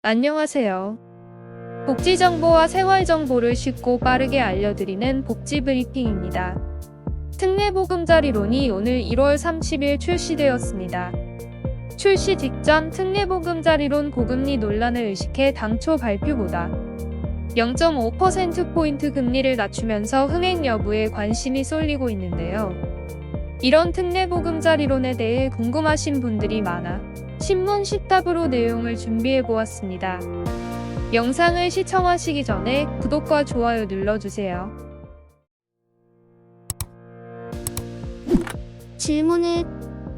안녕하세요. 복지 정보와 생활 정보를 쉽고 빠르게 알려드리는 복지 브리핑입니다. 특례보금자리론이 오늘 1월 30일 출시되었습니다. 출시 직전 특례보금자리론 고금리 논란을 의식해 당초 발표보다 0.5%포인트 금리를 낮추면서 흥행 여부에 관심이 쏠리고 있는데요. 이런 특례보금자리론에 대해 궁금하신 분들이 많아 신문 십답으로 내용을 준비해보았습니다. 영상을 시청하시기 전에 구독과 좋아요 눌러주세요. 질문을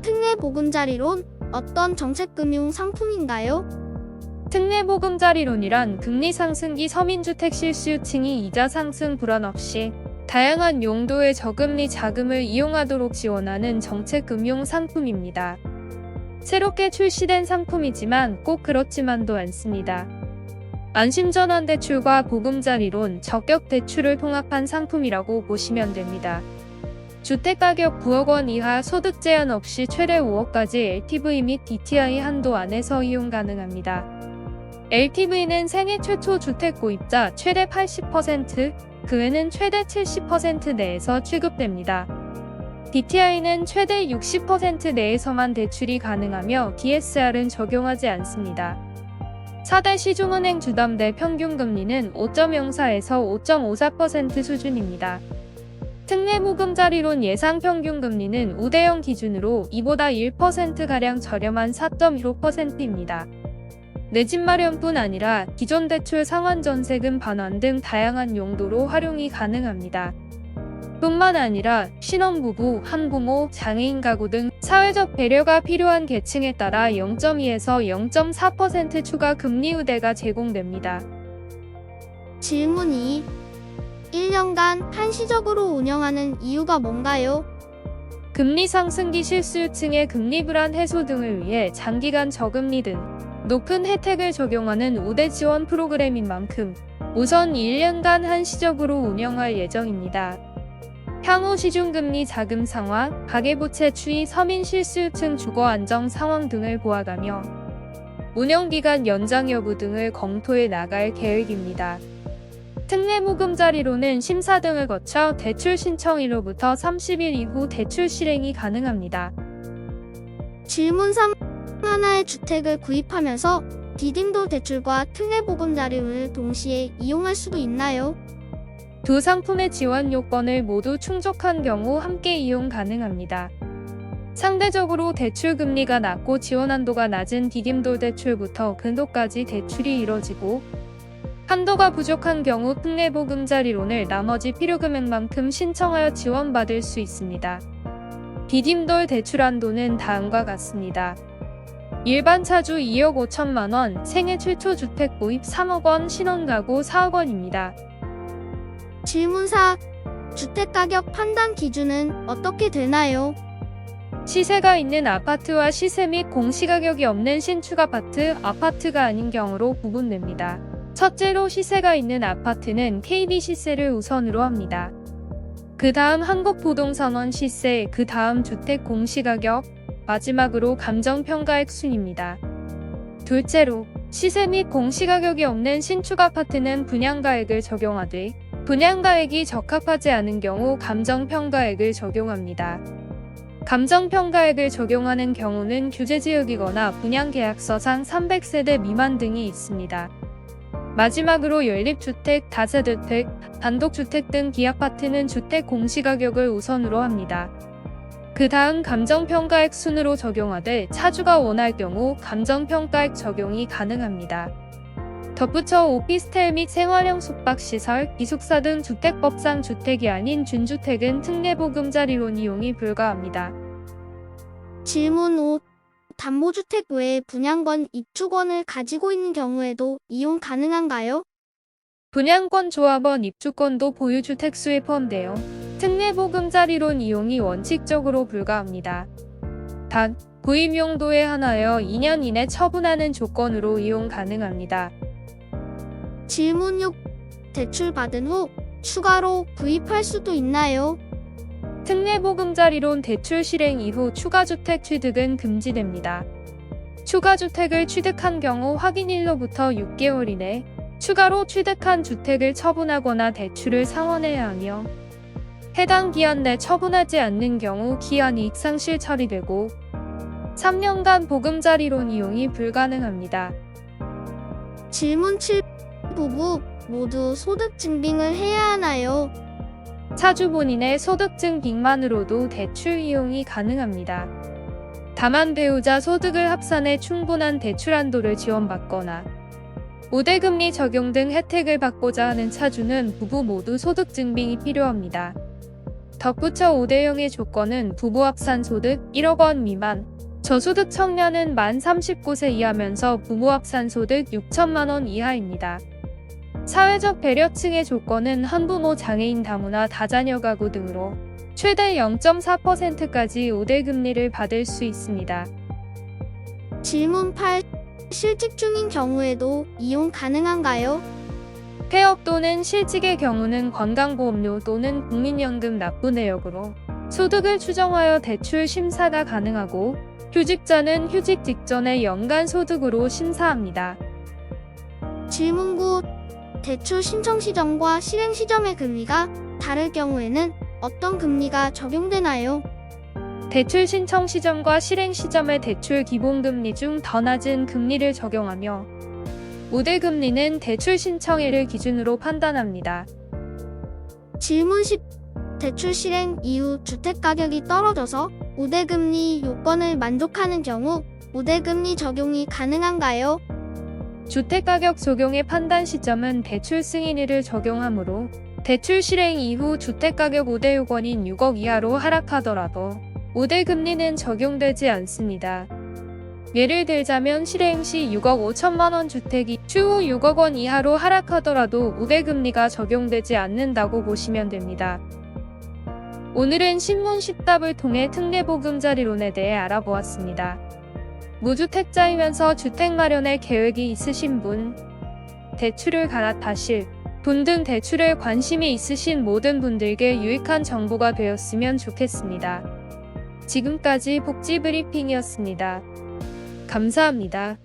특례보금자리론 어떤 정책금융 상품인가요? 특례보금자리론이란 금리 상승기 서민주택 실수요층이 이자 상승 불안 없이 다양한 용도의 저금리 자금을 이용하도록 지원하는 정책금융 상품입니다. 새롭게 출시된 상품이지만 꼭 그렇지만도 않습니다. 안심전환대출과 보금자리론, 적격대출을 통합한 상품이라고 보시면 됩니다. 주택가격 9억 원 이하 소득 제한 없이 최대 5억까지 LTV 및 DTI 한도 안에서 이용 가능합니다. LTV는 생애 최초 주택 구입자 최대 80%, 그 외는 최대 70% 내에서 취급됩니다. DTI는 최대 60% 내에서만 대출이 가능하며 DSR은 적용하지 않습니다. 4대 시중은행 주담대 평균금리는 5.04에서 5.54% 수준입니다. 특례보금자리론 예상 평균금리는 우대형 기준으로 이보다 1%가량 저렴한 4.15%입니다. 내 집 마련뿐 아니라 기존 대출 상환전세금 반환 등 다양한 용도로 활용이 가능합니다. 뿐만 아니라 신혼부부, 한부모, 장애인 가구 등 사회적 배려가 필요한 계층에 따라 0.2에서 0.4% 추가 금리 우대가 제공됩니다. 질문 2. 1년간 한시적으로 운영하는 이유가 뭔가요? 금리 상승기 실수요층의 금리 불안 해소 등을 위해 장기간 저금리 등 높은 혜택을 적용하는 우대 지원 프로그램인 만큼 우선 1년간 한시적으로 운영할 예정입니다. 향후 시중금리 자금 상황, 가계부채 추이, 서민 실수요층 주거 안정 상황 등을 보아가며 운영기간 연장 여부 등을 검토해 나갈 계획입니다. 특례보금자리론은 심사 등을 거쳐 대출 신청일로부터 30일 이후 대출 실행이 가능합니다. 질문 3. 하나의 주택을 구입하면서 디딤돌 대출과 특례보금자리론을 동시에 이용할 수도 있나요? 두 상품의 지원 요건을 모두 충족한 경우 함께 이용 가능합니다. 상대적으로 대출 금리가 낮고 지원 한도가 낮은 디딤돌 대출부터 근도까지 대출이 이뤄지고 한도가 부족한 경우 특례보금자리론을 나머지 필요 금액만큼 신청하여 지원받을 수 있습니다. 디딤돌 대출 한도는 다음과 같습니다. 일반 차주 2억 5천만 원, 생애 최초 주택 구입 3억 원, 신혼가구 4억 원입니다. 질문 4. 주택가격 판단 기준은 어떻게 되나요? 시세가 있는 아파트와 시세 및 공시가격이 없는 신축 아파트, 아파트가 아닌 경우로 구분됩니다. 첫째로 시세가 있는 아파트는 KB 시세를 우선으로 합니다. 그 다음 한국부동산원 시세, 그 다음 주택 공시가격, 마지막으로 감정평가액 순입니다. 둘째로 시세 및 공시가격이 없는 신축 아파트는 분양가액을 적용하되 분양가액이 적합하지 않은 경우 감정평가액을 적용합니다. 감정평가액을 적용하는 경우는 규제지역이거나 분양계약서상 300세대 미만 등이 있습니다. 마지막으로 연립주택, 다세대주택, 단독주택 등 기아파트는 주택 공시가격을 우선으로 합니다. 그 다음 감정평가액 순으로 적용하되 차주가 원할 경우 감정평가액 적용이 가능합니다. 덧붙여 오피스텔 및 생활형 숙박시설, 기숙사 등 주택법상 주택이 아닌 준주택은 특례보금자리론 이용이 불가합니다. 질문 5. 담보주택 외에 분양권, 입주권을 가지고 있는 경우에도 이용 가능한가요? 분양권, 조합원, 입주권도 보유주택 수에 포함되어 특례보금자리론 이용이 원칙적으로 불가합니다. 단, 구입 용도에 한하여 2년 이내 처분하는 조건으로 이용 가능합니다. 질문 6. 대출 받은 후 추가로 구입할 수도 있나요? 특례보금자리론 대출 실행 이후 추가주택 취득은 금지됩니다. 추가 주택을 취득한 경우 확인일로부터 6개월 이내 추가로 취득한 주택을 처분하거나 대출을 상환해야 하며 해당 기한 내 처분하지 않는 경우 기한 이익 상실 처리되고 3년간 보금자리론 이용이 불가능합니다. 질문 7. 부부 모두 소득 증빙을 해야 하나요? 차주 본인의 소득증빙만으로도 대출 이용이 가능합니다. 다만 배우자 소득을 합산해 충분한 대출 한도를 지원받거나 우대금리 적용 등 혜택을 받고자 하는 차주는 부부 모두 소득증빙이 필요합니다. 덧붙여 우대형의 조건은 부부 합산 소득 1억 원 미만, 저소득 청년은 만 39세 이하면서 부부 합산 소득 6천만 원 이하입니다. 사회적 배려층의 조건은 한부모 장애인 다문화 다자녀 가구 등으로 최대 0.4%까지 우대금리를 받을 수 있습니다. 질문 8. 실직 중인 경우에도 이용 가능한가요? 폐업 또는 실직의 경우는 건강보험료 또는 국민연금 납부 내역으로 소득을 추정하여 대출 심사가 가능하고 휴직자는 휴직 직전의 연간 소득으로 심사합니다. 질문 9. 대출 신청 시점과 실행 시점의 금리가 다를 경우에는 어떤 금리가 적용되나요? 대출 신청 시점과 실행 시점의 대출 기본금리 중 더 낮은 금리를 적용하며 우대금리는 대출 신청일을 기준으로 판단합니다. 질문 10. 대출 실행 이후 주택가격이 떨어져서 우대금리 요건을 만족하는 경우 우대금리 적용이 가능한가요? 주택가격 적용의 판단 시점은 대출 승인일을 적용하므로 대출 실행 이후 주택가격 우대 요건인 6억 이하로 하락하더라도 우대금리는 적용되지 않습니다. 예를 들자면 실행 시 6억 5천만 원 주택이 추후 6억 원 이하로 하락하더라도 우대금리가 적용되지 않는다고 보시면 됩니다. 오늘은 신문 10답을 통해 특례보금자리론에 대해 알아보았습니다. 무주택자이면서 주택 마련의 계획이 있으신 분, 대출을 갈아타실 분 등 대출에 관심이 있으신 모든 분들께 유익한 정보가 되었으면 좋겠습니다. 지금까지 복지브리핑이었습니다. 감사합니다.